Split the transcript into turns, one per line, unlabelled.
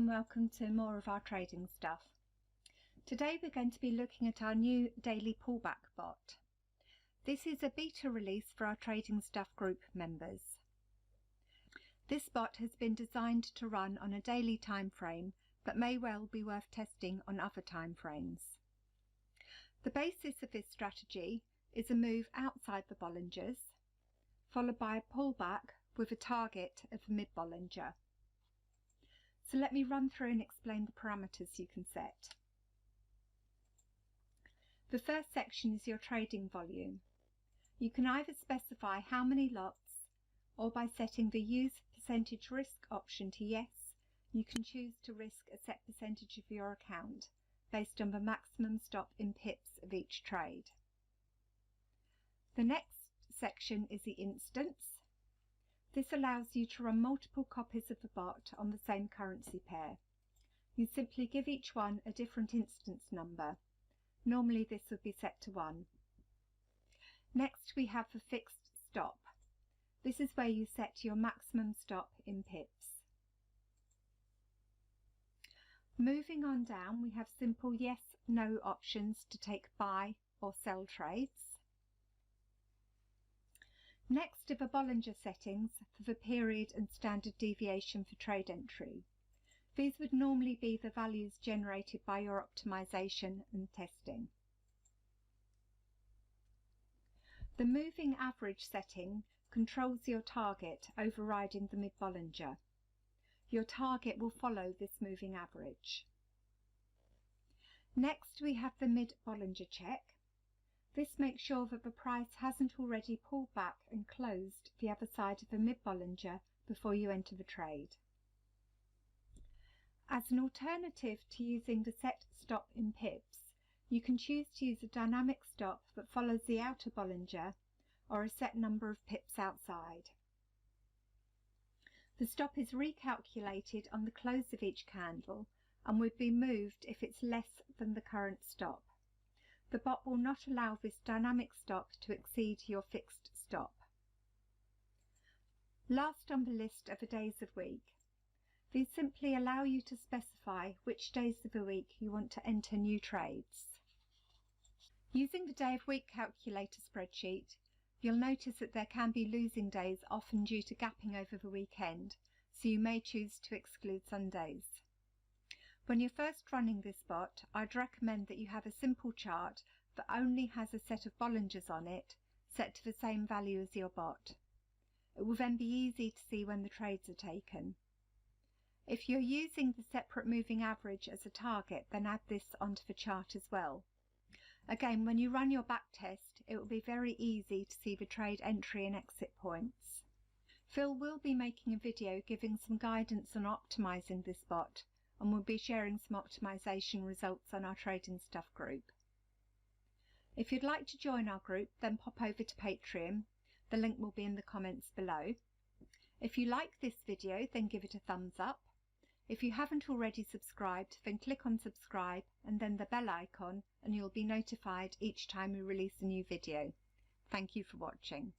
and welcome to more of our trading stuff. Today we're going to be looking at our new daily pullback bot. This is a beta release for our trading stuff group members. This bot has been designed to run on a daily time frame, but may well be worth testing on other time frames. The basis of this strategy is a move outside the Bollingers, followed by a pullback with a target of the mid-Bollinger. So let me run through and explain the parameters you can set. The first section is your trading volume. You can either specify how many lots, or by setting the use percentage risk option to yes, you can choose to risk a set percentage of your account based on the maximum stop in pips of each trade. The next section is the instance. This allows you to run multiple copies of the bot on the same currency pair. You simply give each one a different instance number. Normally this would be set to 1. Next we have the fixed stop. This is where you set your maximum stop in pips. Moving on down, we have simple yes/no options to take buy or sell trades. Next are the Bollinger Settings for the period and standard deviation for trade entry. These would normally be the values generated by your optimization and testing. The moving average setting controls your target, overriding the mid-Bollinger. Your target will follow this moving average. Next we have the mid-Bollinger check. This makes sure that the price hasn't already pulled back and closed the other side of the mid-Bollinger before you enter the trade. As an alternative to using the set stop in pips, you can choose to use a dynamic stop that follows the outer Bollinger or a set number of pips outside. The stop is recalculated on the close of each candle and would be moved if it's less than the current stop. The bot will not allow this dynamic stop to exceed your fixed stop. Last on the list are the days of week. These simply allow you to specify which days of the week you want to enter new trades. Using the day of week calculator spreadsheet, you'll notice that there can be losing days, often due to gapping over the weekend, so you may choose to exclude Sundays. When you're first running this bot, I'd recommend that you have a simple chart that only has a set of Bollingers on it, set to the same value as your bot. It will then be easy to see when the trades are taken. If you're using the separate moving average as a target, then add this onto the chart as well. Again, when you run your back test, it will be very easy to see the trade entry and exit points. Phil will be making a video giving some guidance on optimizing this bot, and we'll be sharing some optimization results on our trading stuff group. If you'd like to join our group, then pop over to Patreon. The link will be in the comments below. If you like this video, then give it a thumbs up. If you haven't already subscribed, then click on subscribe and then the bell icon, and you'll be notified each time we release a new video. Thank you for watching.